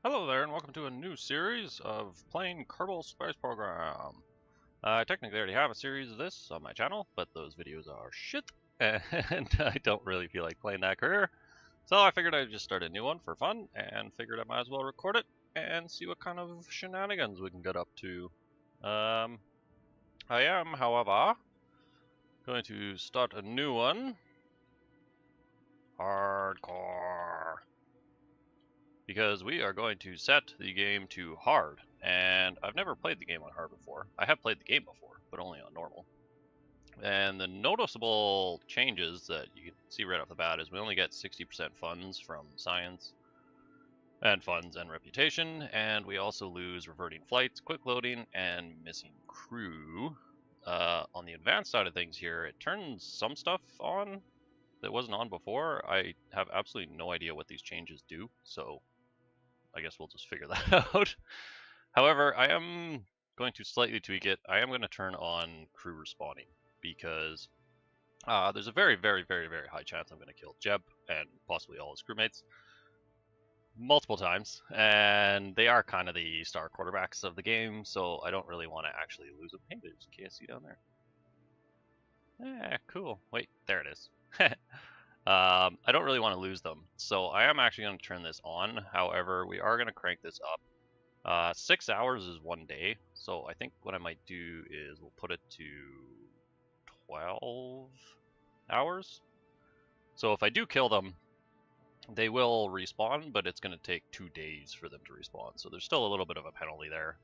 Hello there, and welcome to a new series of playing Kerbal Space Program. I technically already have a series of this on my channel, but those videos are shit, and I don't really feel like playing that career. So I figured I'd just start a new one for fun, and figured I might as well record it and see what kind of shenanigans we can get up to. I am, however, going to start a new one. Hardcore. Because we are going to set the game to hard, and I've never played the game on hard before. I have played the game before, but only on normal. And the noticeable changes that you can see right off the bat is we only get 60% funds from science, and funds and reputation, and we also lose reverting flights, quick loading, and missing crew. On the advanced side of things here, it turns some stuff on that wasn't on before. I have absolutely no idea what these changes do, so I guess we'll just figure that out. However, I am going to slightly tweak it. I am going to turn on crew respawning because there's a very, very, very, very high chance I'm going to kill Jeb and possibly all his crewmates multiple times, and they are kind of the star quarterbacks of the game, so I don't really want to actually lose them. Hey, there's KSP down there. Yeah, cool. Wait, there it is. I don't really want to lose them, so I am actually going to turn this on. However, we are going to crank this up. 6 hours is 1 day, so I think what I might do is we'll put it to 12 hours. So if I do kill them, they will respawn, but it's going to take 2 days for them to respawn. So there's still a little bit of a penalty there.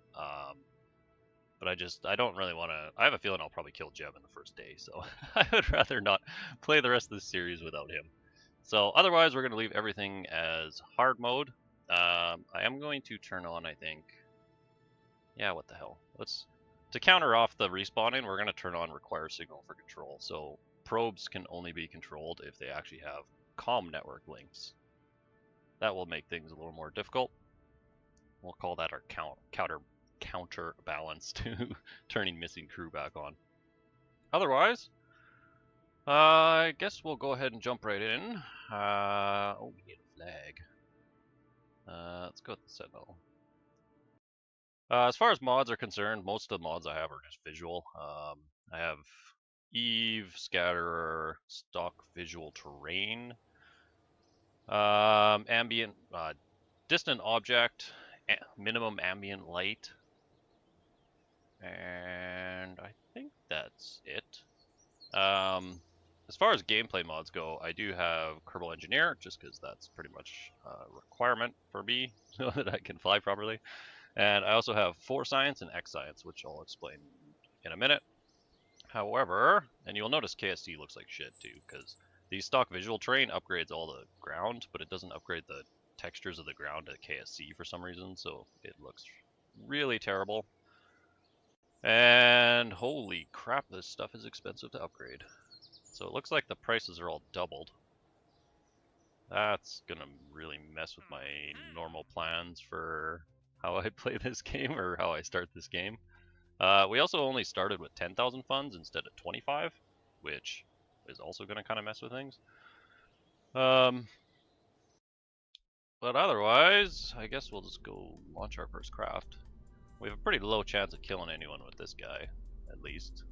But I don't really want to. I have a feeling I'll probably kill Jeb in the first day, so I would rather not play the rest of this series without him. So otherwise, we're going to leave everything as hard mode. I am going to turn on, I think. Yeah, what the hell? To counter off the respawning, we're going to turn on require signal for control. So probes can only be controlled if they actually have comm network links. That will make things a little more difficult. We'll call that our counterbalance to turning missing crew back on. Otherwise, I guess we'll go ahead and jump right in. Oh, we need a flag. Let's go with the Sentinel. As far as mods are concerned, most of the mods I have are just visual. I have Eve, Scatterer, Stock Visual Terrain, Ambient, Distant Object, Minimum Ambient Light, and I think that's it. As far as gameplay mods go, I do have Kerbal Engineer, just because that's pretty much a requirement for me so that I can fly properly. And I also have 4 Science and X Science, which I'll explain in a minute. However, and you'll notice KST looks like shit too, because the stock visual terrain upgrades all the ground, but it doesn't upgrade the textures of the ground at KSC for some reason, so it looks really terrible. And holy crap, this stuff is expensive to upgrade. So it looks like the prices are all doubled. That's gonna really mess with my normal plans for how I play this game or how I start this game. We also only started with 10,000 funds instead of 25, which is also going to kind of mess with things. But otherwise, I guess we'll just go launch our first craft. We have a pretty low chance of killing anyone with this guy, at least.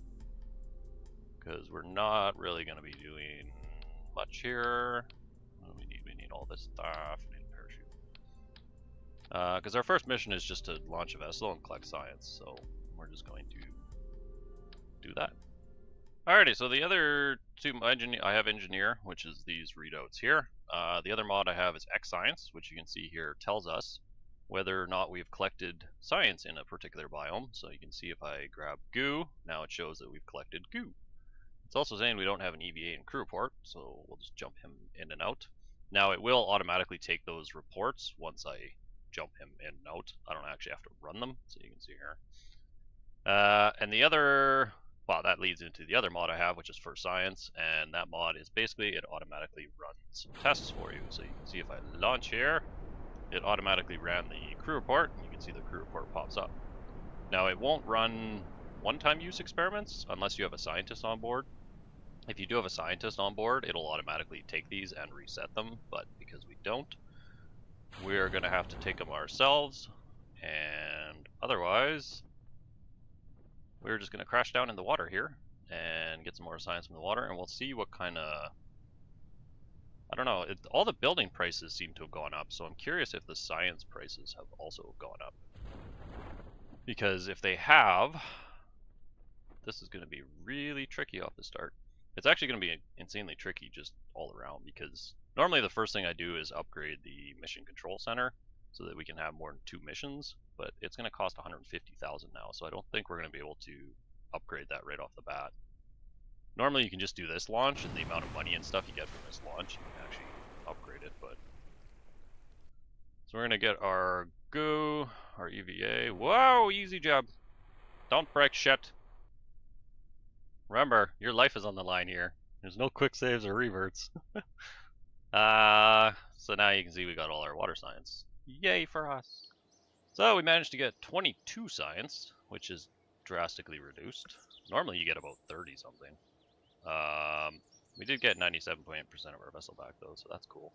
Because we're not really going to be doing much here. What do we need? We need all this stuff. We need a parachute. Because our first mission is just to launch a vessel and collect science, so we're just going to do that. Alrighty, so the other two, I have Engineer, which is these readouts here. The other mod I have is X Science, which you can see here tells us whether or not we've collected science in a particular biome. So you can see if I grab goo, now it shows that we've collected goo. It's also saying we don't have an EVA and crew report, so we'll just jump him in and out. Now it will automatically take those reports once I jump him in and out. I don't actually have to run them, so you can see here. And the other, well, that leads into the other mod I have, which is for science, and that mod is basically it automatically runs tests for you. So you can see if I launch here, it automatically ran the crew report, and you can see the crew report pops up. Now it won't run one-time use experiments unless you have a scientist on board. If you do have a scientist on board, it'll automatically take these and reset them, but because we don't, we're going to have to take them ourselves, and otherwise we're just going to crash down in the water here and get some more science from the water, and we'll see what kind of... I don't know, all the building prices seem to have gone up, so I'm curious if the science prices have also gone up. Because if they have, this is going to be really tricky off the start. It's actually going to be insanely tricky just all around, because normally the first thing I do is upgrade the mission control center so that we can have more than 2 missions, but it's going to cost 150,000 now, so I don't think we're going to be able to upgrade that right off the bat. Normally you can just do this launch, and the amount of money and stuff you get from this launch, you can actually upgrade it, but... So we're going to get our goo, our EVA. Whoa, easy job. Don't break shit. Remember, your life is on the line here. There's no quick saves or reverts. So now you can see we got all our water science. Yay for us. So we managed to get 22 science, which is drastically reduced. Normally you get about 30 something. We did get 97.8% of our vessel back though, so that's cool.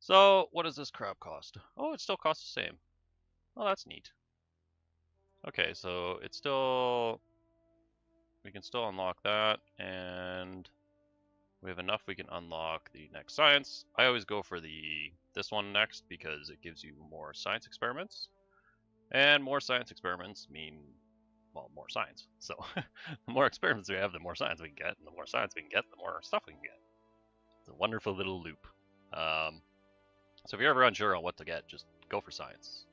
So what does this crap cost? Oh, it still costs the same. Oh, that's neat. Okay, so it's still... We can still unlock that, and we have enough we can unlock the next science. I always go for this one next because it gives you more science experiments. And more science experiments mean, well, more science. So the more experiments we have, the more science we can get, and the more science we can get, the more stuff we can get. It's a wonderful little loop. So if you're ever unsure on what to get, just go for science.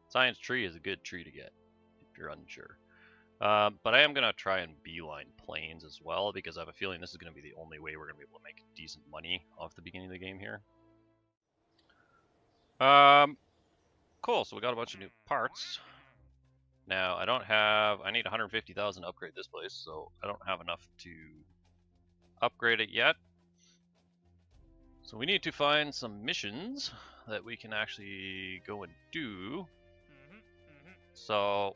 Science tree is a good tree to get if you're unsure. But I am going to try and beeline planes as well, because I have a feeling this is going to be the only way we're going to be able to make decent money off the beginning of the game here. Cool, so we got a bunch of new parts. Now, I need 150,000 to upgrade this place, so I don't have enough to upgrade it yet. So we need to find some missions that we can actually go and do. So...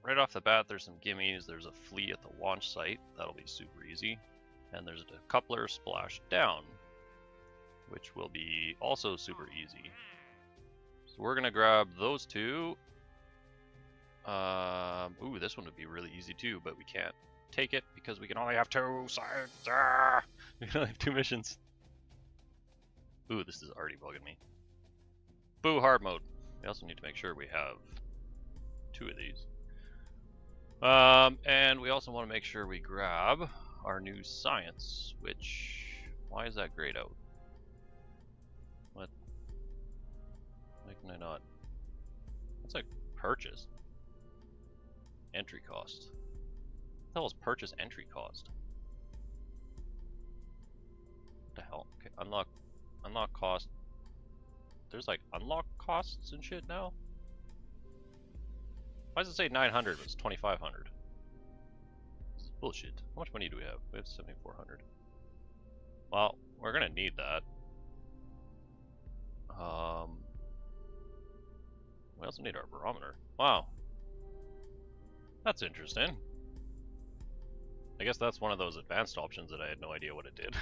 right off the bat, there's some gimmies. There's a flea at the launch site. That'll be super easy. And there's a coupler splash down, which will be also super easy. So we're going to grab those two. Ooh, this one would be really easy too, but we can't take it because we can only have 2 sides. We can only have 2 missions. Ooh, this is already bugging me. Boo, hard mode. We also need to make sure we have 2 of these. And we also want to make sure we grab our new science, which... why is that grayed out? What? Why can I not? What's a purchase? Entry cost. What the hell is purchase entry cost? What the hell? Okay, unlock cost. There's like unlock costs and shit now? Why does it say 900 but it's 2,500? This is bullshit. How much money do we have? We have 7,400. Well, we're gonna need that. We also need our barometer. Wow. That's interesting. I guess that's one of those advanced options that I had no idea what it did.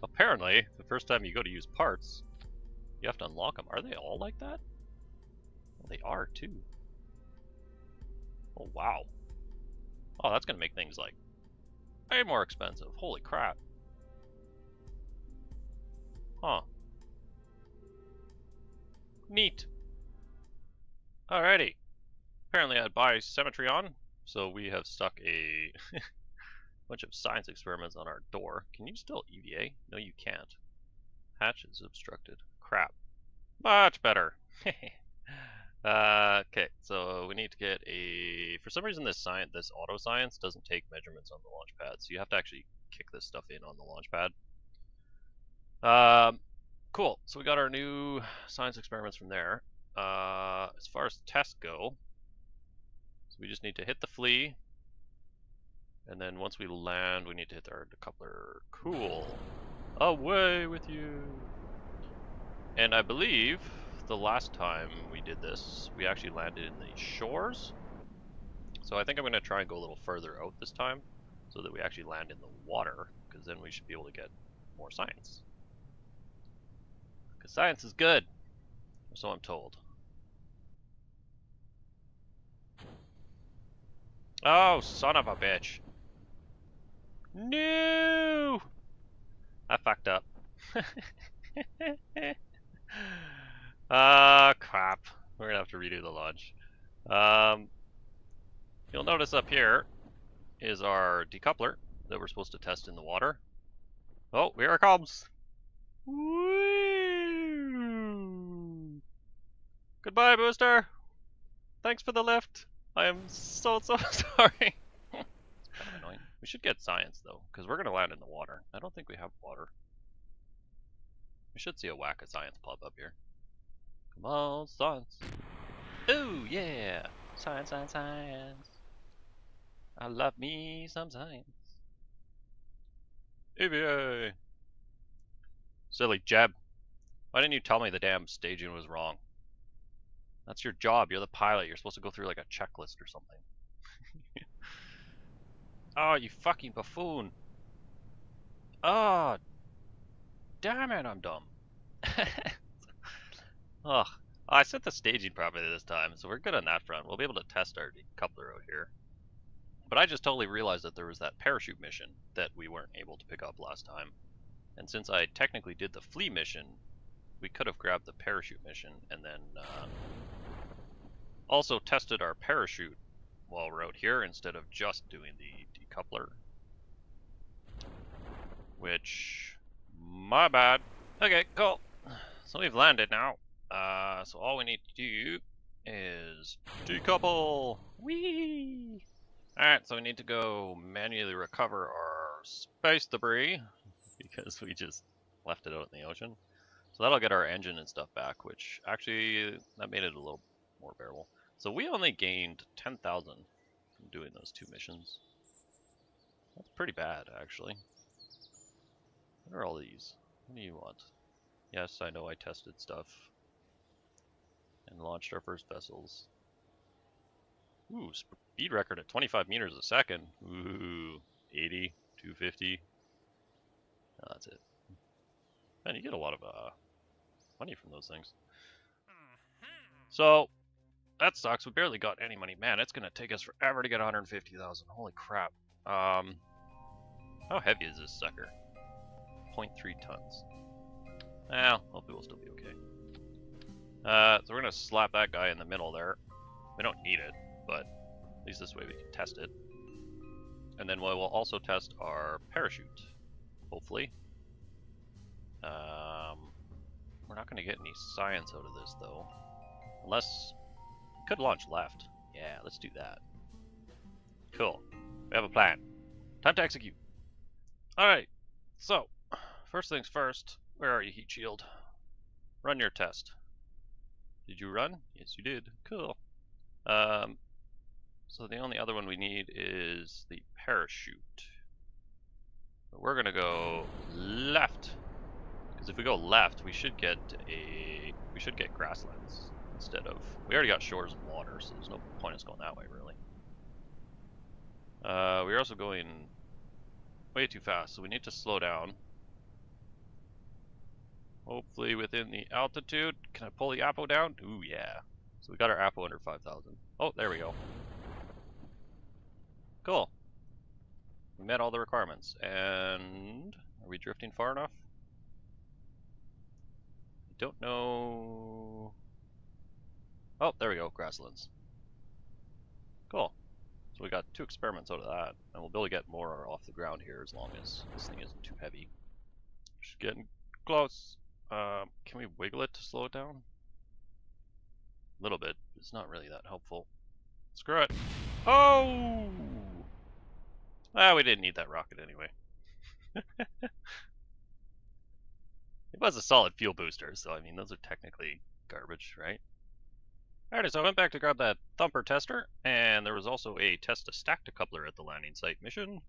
Apparently, the first time you go to use parts, you have to unlock them. Are they all like that? Well, they are too. Oh, wow. Oh, that's gonna make things like way more expensive. Holy crap. Huh. Neat. Alrighty. Apparently I'd buy symmetry on, so we have stuck a bunch of science experiments on our door. Can you still EVA? No, you can't. Hatch is obstructed. Crap. Much better. Okay, so we need to get a... for some reason this auto science doesn't take measurements on the launch pad, so you have to actually kick this stuff in on the launch pad. Cool, so we got our new science experiments from there. As far as tests go, so we just need to hit the flea, and then once we land, we need to hit our decoupler. Cool. Away with you! And I believe the last time we did this, we actually landed in the shores. So I think I'm going to try and go a little further out this time, so that we actually land in the water, because then we should be able to get more science. Because science is good. So I'm told. Oh, son of a bitch. No! I fucked up. Crap. We're gonna have to redo the launch. You'll notice up here is our decoupler that we're supposed to test in the water. Oh, here it comes. Woo! Goodbye, booster. Thanks for the lift. I am so sorry. It's kind of annoying. We should get science though, because we're gonna land in the water. I don't think we have water. We should see a whack of science pop up here. Come on, science. Oh yeah, science, science, science. I love me some science. EVA. Silly Jeb. Why didn't you tell me the damn staging was wrong? That's your job. You're the pilot. You're supposed to go through like a checklist or something. Oh, you fucking buffoon. Oh, damn it, I'm dumb. Ugh. I set the staging properly this time, so we're good on that front. We'll be able to test our decoupler out here. But I just totally realized that there was that parachute mission that we weren't able to pick up last time. And since I technically did the flea mission, we could have grabbed the parachute mission and then also tested our parachute while we're out here instead of just doing the decoupler. Which, my bad. Okay, cool. So we've landed now. So all we need to do is decouple. Whee! Alright, so we need to go manually recover our space debris because we just left it out in the ocean. So that'll get our engine and stuff back, which actually, that made it a little more bearable. So we only gained 10,000 from doing those two missions. That's pretty bad, actually. What are all these? What do you want? Yes, I know I tested stuff. And launched our first vessels. Ooh, speed record at 25 meters a second. Ooh, 80, 250. Oh, that's it. Man, you get a lot of money from those things. So, that sucks. We barely got any money. Man, it's going to take us forever to get 150,000. Holy crap. How heavy is this sucker? 0.3 tons. Well, hopefully we'll still be okay. So we're going to slap that guy in the middle there. We don't need it, but at least this way we can test it. And then we'll also test our parachute, hopefully. We're not going to get any science out of this, though. Unless we could launch left. Yeah, let's do that. Cool. We have a plan. Time to execute. Alright, so, first things first. Where are you, heat shield? Run your test. Did you run? Yes, you did. Cool. So the only other one we need is the parachute. But we're gonna go left. Because if we go left, we should get grasslands instead of. We already got shores and water, so there's no point in us going that way, really. We're also going way too fast, so we need to slow down. Hopefully within the altitude. Can I pull the APO down? Ooh, yeah. So we got our APO under 5,000. Oh, there we go. Cool. We met all the requirements. And are we drifting far enough? I don't know. Oh, there we go. Grasslands. Cool. So we got 2 experiments out of that. And we'll be able to get more off the ground here as long as this thing isn't too heavy. Just getting close. Can we wiggle it to slow it down? A little bit. It's not really that helpful. Screw it. Oh! Ah, we didn't need that rocket anyway. It was a solid fuel booster, so I mean, those are technically garbage, right? Alright, so I went back to grab that thumper tester, and there was also a test a stack decoupler at the landing site mission,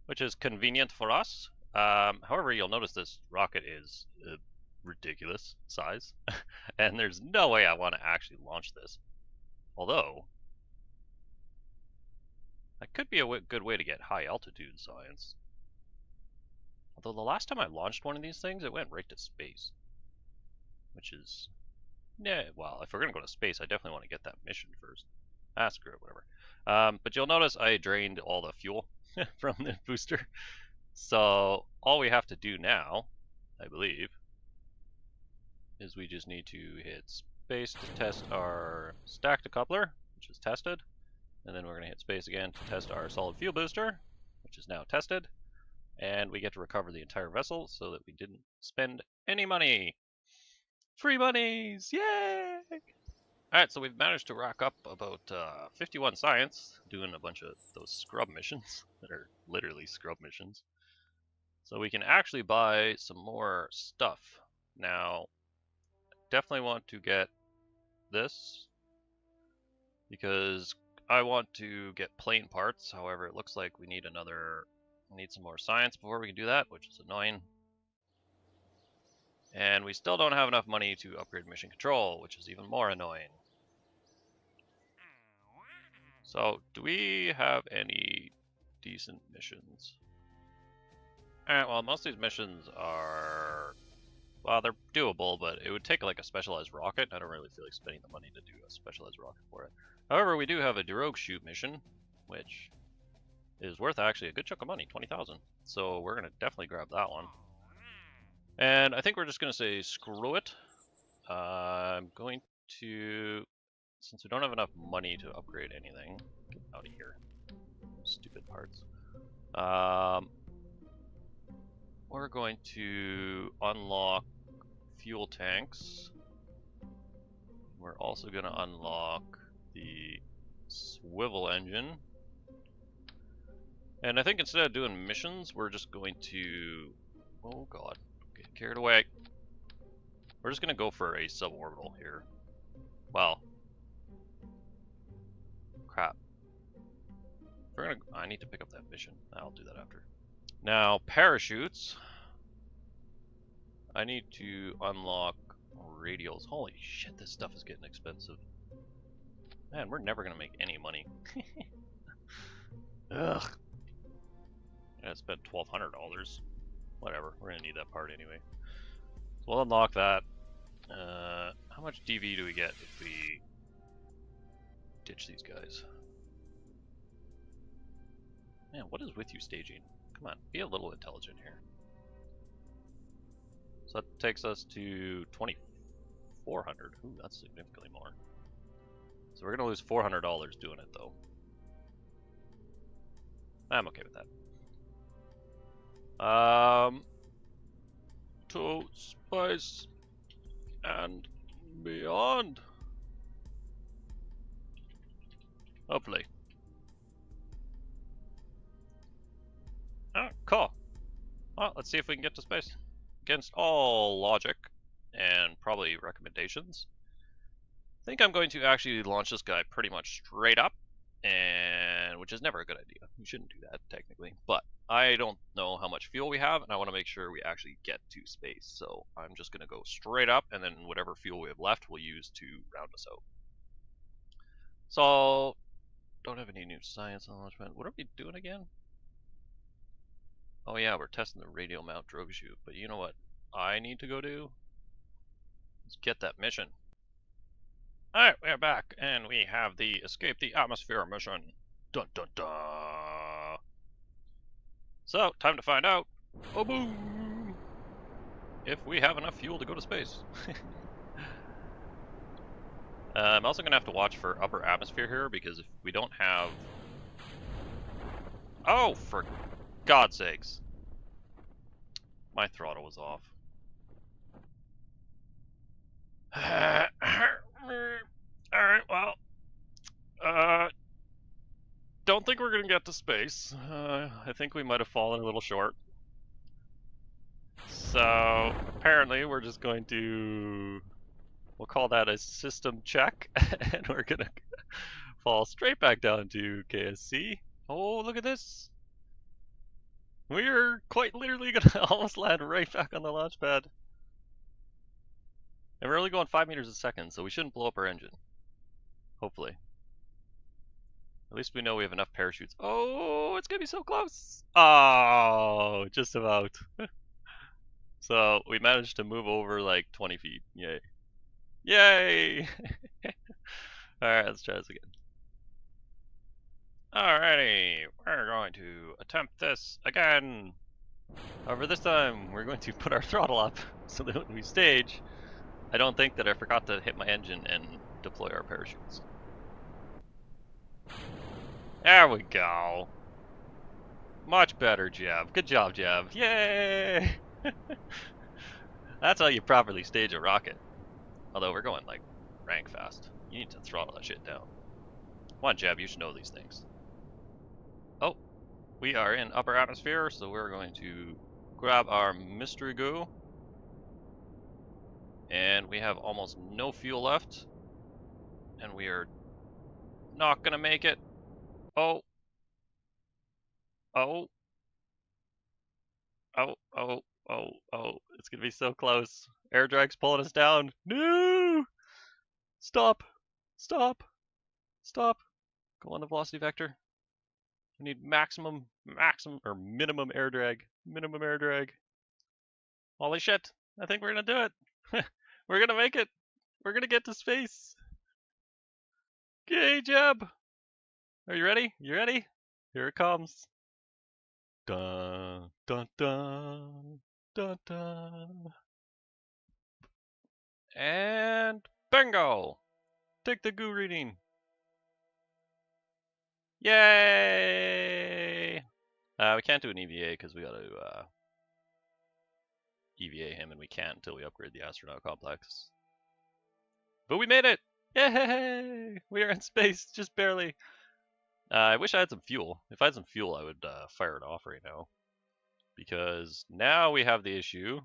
which is convenient for us. However, you'll notice this rocket is ridiculous size, and there's no way I want to actually launch this. Although, that could be a good way to get high altitude science. Although the last time I launched one of these things, it went right to space, which is Yeah, well, if we're gonna go to space, I definitely want to get that mission first. Ah, screw it, whatever. But you'll notice I drained all the fuel from the booster. So all we have to do now, I believe, is we just need to hit space to test our stack decoupler, which is tested. And then we're going to hit space again to test our solid fuel booster, which is now tested. And we get to recover the entire vessel so that we didn't spend any money. Free monies! Yay! Alright, so we've managed to rack up about 51 science, doing a bunch of those scrub missions that are literally scrub missions. So we can actually buy some more stuff. Now, definitely want to get this because I want to get plane parts. However, it looks like we need some more science before we can do that, which is annoying. And we still don't have enough money to upgrade mission control, which is even more annoying. So, do we have any decent missions? Alright, well, most of these missions are, well, they're doable, but it would take like a specialized rocket. I don't really feel like spending the money to do a specialized rocket for it. However, we do have a drogue shoot mission, which is worth actually a good chunk of money, 20,000. So we're gonna definitely grab that one. And I think we're just gonna say screw it. I'm going to, since we don't have enough money to upgrade anything, get out of here. Stupid parts. We're going to unlock fuel tanks. We're also going to unlock the swivel engine. And I think instead of doing missions, we're just going to... Oh god, get carried away. We're just going to go for a suborbital here. Well. Crap. I need to pick up that mission. I'll do that after. Now, parachutes. I need to unlock radials. Holy shit, this stuff is getting expensive. Man, we're never gonna make any money. Ugh. I spent $1,200. Whatever, we're gonna need that part anyway. So we'll unlock that. How much DV do we get if we ditch these guys? Man, what is with you staging? Come on, be a little intelligent here. So that takes us to 2,400. Ooh, that's significantly more. So we're gonna lose $400 doing it though. I'm okay with that. To space and beyond. Hopefully. Oh, cool. Well, let's see if we can get to space. Against all logic and probably recommendations, I think I'm going to actually launch this guy pretty much straight up, and which is never a good idea. You shouldn't do that technically, but I don't know how much fuel we have, and I want to make sure we actually get to space. So I'm just going to go straight up, and then whatever fuel we have left, we'll use to round us out. So don't have any new science launchment. What are we doing again? Oh yeah, we're testing the radial mount drogue chute, but you know what I need to go do? Let's get that mission. Alright, we're back, and we have the Escape the Atmosphere mission. Dun dun dun! So, time to find out, oh boom, if we have enough fuel to go to space. I'm also going to have to watch for upper atmosphere here, because if we don't have... Oh, for God's sakes. My throttle was off. Alright, well. Don't think we're gonna get to space. I think we might have fallen a little short. So, apparently we're just going to... We'll call that a system check, and we're gonna fall straight back down to KSC. Oh, look at this! We're quite literally gonna almost land right back on the launch pad. And we're only going 5 meters a second, so we shouldn't blow up our engine. Hopefully. At least we know we have enough parachutes. Oh, it's gonna be so close! Oh, just about. So, we managed to move over like 20 feet. Yay. Yay! Alright, let's try this again. Alrighty, we're going to attempt this again. However, this time we're going to put our throttle up so that when we stage, I don't think that I forgot to hit my engine and deploy our parachutes. There we go. Much better, Jeb. Good job, Jeb. Yay! That's how you properly stage a rocket. Although we're going like rank fast. You need to throttle that shit down. Come on, Jeb, you should know these things. Oh, we are in upper atmosphere, so we're going to grab our mystery goo. And we have almost no fuel left. And we are not gonna make it. Oh. Oh. Oh, oh, oh, oh. It's gonna be so close. Air drag's pulling us down. No! Stop. Stop. Stop. Go on the velocity vector. We need maximum, or minimum air drag. Minimum air drag. Holy shit. I think we're gonna do it. We're gonna make it. We're gonna get to space. Okay, Jeb. Are you ready? You ready? Here it comes. Dun, dun, dun, dun, dun. And bingo! Take the goo reading. Yay! We can't do an EVA because we gotta EVA him, and we can't until we upgrade the astronaut complex. But we made it! Yay! We are in space, just barely. I wish I had some fuel. If I had some fuel, I would fire it off right now. Because now we have the issue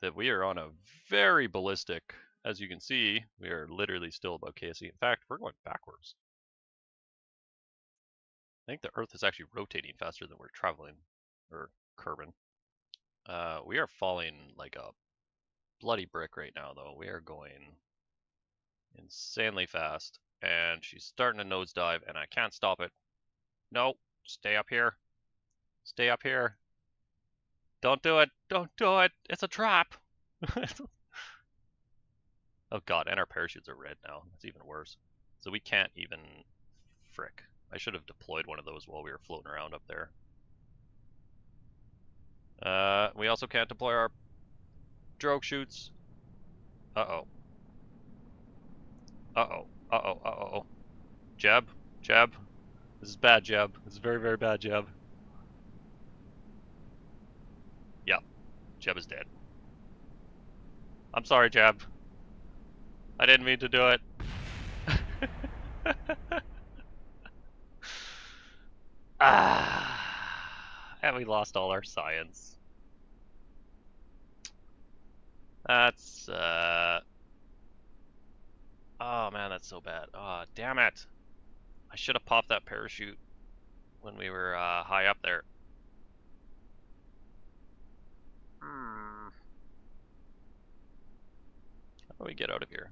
that we are on a very ballistic. As you can see, we are literally still above KSP. In fact, we're going backwards. I think the Earth is actually rotating faster than we're traveling, or curving. We are falling like a bloody brick right now, though. We are going insanely fast, and she's starting to nosedive, and I can't stop it. No, stay up here. Stay up here. Don't do it. Don't do it. It's a trap. Oh god, and our parachutes are red now. That's even worse. So we can't even... Frick. I should have deployed one of those while we were floating around up there. We also can't deploy our drogue chutes. Uh-oh. Uh-oh. Uh-oh. Uh-oh. Jeb? Jeb? This is bad, Jeb. This is very, very bad, Jeb. Yep. Jeb is dead. I'm sorry, Jeb. I didn't mean to do it. And we lost all our science. That's, oh man, that's so bad. Oh, damn it. I should have popped that parachute when we were high up there. How do we get out of here?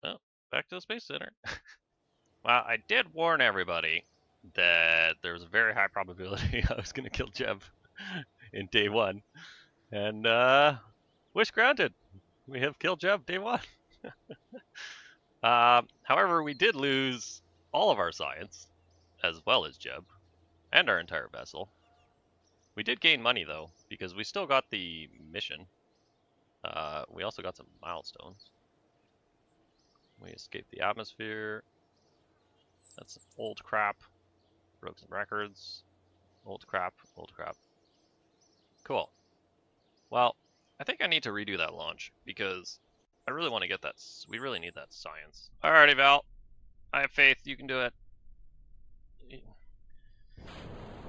Oh, back to the Space Center. Well, I did warn everybody that there was a very high probability I was going to kill Jeb in day one. And, wish granted. We have killed Jeb day one. However, we did lose all of our science, as well as Jeb, and our entire vessel. We did gain money, though, because we still got the mission. We also got some milestones. We escaped the atmosphere. That's old crap. Broke some records. Old crap, old crap. Cool. Well, I think I need to redo that launch, because I really want to get that. We really need that science. Alrighty, Val. I have faith you can do it.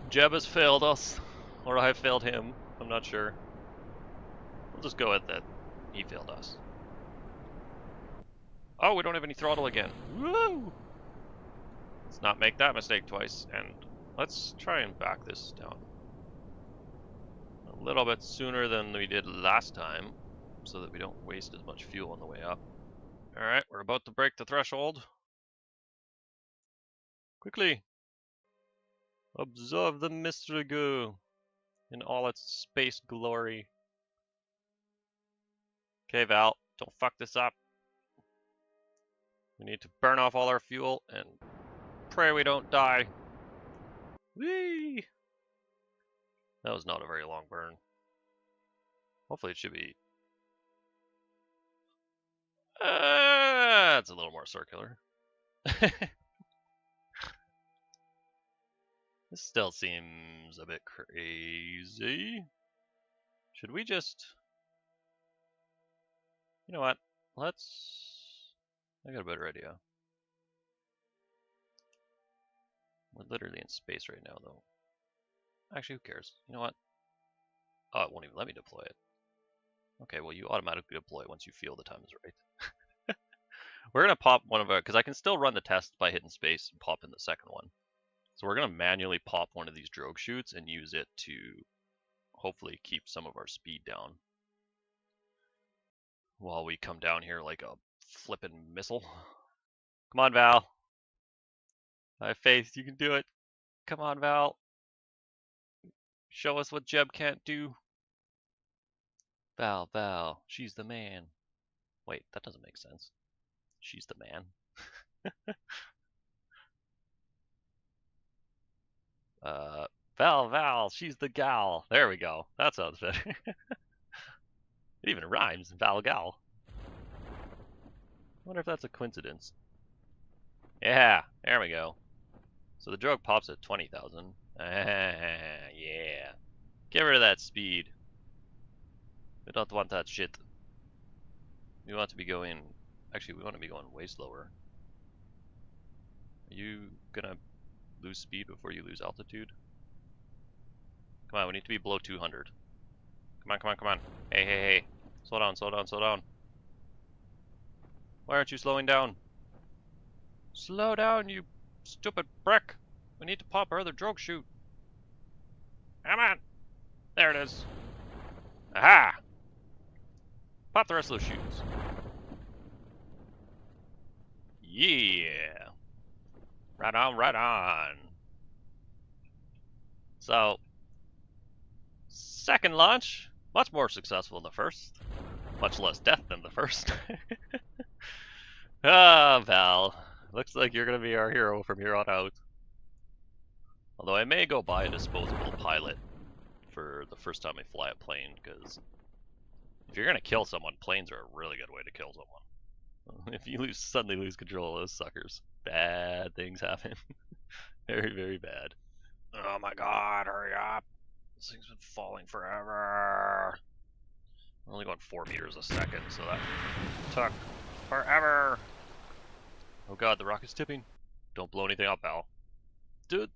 Jeb has failed us, or I have failed him. I'm not sure. We'll just go with that. He failed us. Oh, we don't have any throttle again. Woo! Let's not make that mistake twice, and let's try and back this down a little bit sooner than we did last time, so that we don't waste as much fuel on the way up. Alright, we're about to break the threshold. Quickly! Observe the mystery goo in all its space glory. Okay, Val, don't fuck this up. We need to burn off all our fuel and pray we don't die. Whee! That was not a very long burn. Hopefully it should be... it's a little more circular. This still seems a bit crazy. Should we just... You know what? I got a better idea. We're literally in space right now, though. Actually, who cares? You know what? Oh, it won't even let me deploy it. Okay, well, you automatically deploy it once you feel the time is right. We're going to pop one of our... Because I can still run the test by hitting space and pop in the second one. So we're going to manually pop one of these drogue chutes and use it to hopefully keep some of our speed down. While we come down here like a flippin' missile. Come on, Val. I have faith. You can do it. Come on, Val. Show us what Jeb can't do. Val. She's the man. Wait, that doesn't make sense. She's the man. Val, she's the gal. There we go. That sounds better. It even rhymes, Val gal. I wonder if that's a coincidence. Yeah, there we go. So the drogue pops at 20,000. Yeah. Get rid of that speed. We don't want that shit. We want to be going... Actually, we want to be going way slower. Are you gonna lose speed before you lose altitude? Come on, we need to be below 200. Come on. Hey. Slow down. Why aren't you slowing down? Slow down, you stupid brick. We need to pop our other drogue chute. Come on. There it is. Aha! Pop the rest of those chutes. Yeah. Right on. So, second launch, much more successful than the first. Much less death than the first. Ah, Val. Looks like you're going to be our hero from here on out. Although I may go buy a disposable pilot for the first time I fly a plane, because if you're going to kill someone, planes are a really good way to kill someone. If you suddenly lose control of those suckers, bad things happen. Very, very bad. Oh my god, hurry up. This thing's been falling forever. We're only going 4 meters a second, so that took forever. Oh god, the rocket's tipping. Don't blow anything up, Al. Dude.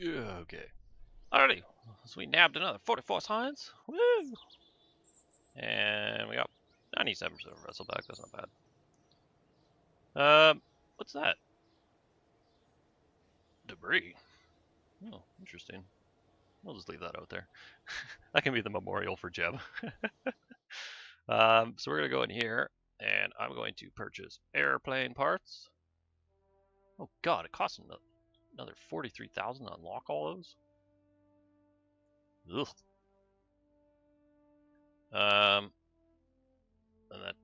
Okay. Alrighty. So we nabbed another 44 signs. Woo! And we got 97% of vessel back. That's not bad. What's that? Debris. Oh, interesting. We'll just leave that out there. That can be the memorial for Jeb. So we're going to go in here, and I'm going to purchase airplane parts. Oh god, it costs another 43,000 to unlock all those? Ugh. And that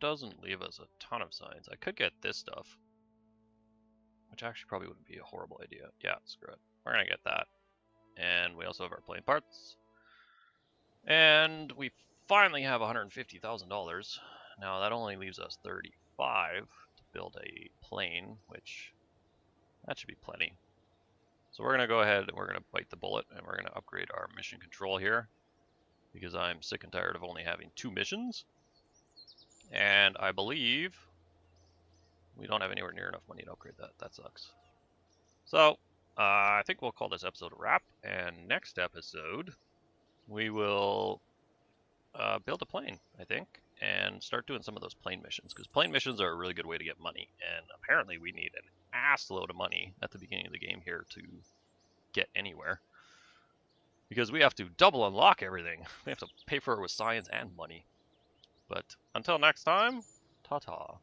doesn't leave us a ton of signs. I could get this stuff, which actually probably wouldn't be a horrible idea. Yeah, screw it. We're going to get that. And we also have our plane parts. And we finally have $150,000. Now that only leaves us 35 to build a plane, which that should be plenty. So we're going to go ahead and we're going to bite the bullet and we're going to upgrade our mission control here, because I'm sick and tired of only having 2 missions. And I believe we don't have anywhere near enough money to upgrade that. That sucks. So I think we'll call this episode a wrap, and next episode we will build a plane, I think, and start doing some of those plane missions, because plane missions are a really good way to get money, and apparently we need an ass load of money at the beginning of the game here to get anywhere, because we have to double unlock everything. We have to pay for it with science and money. But until next time, ta-ta.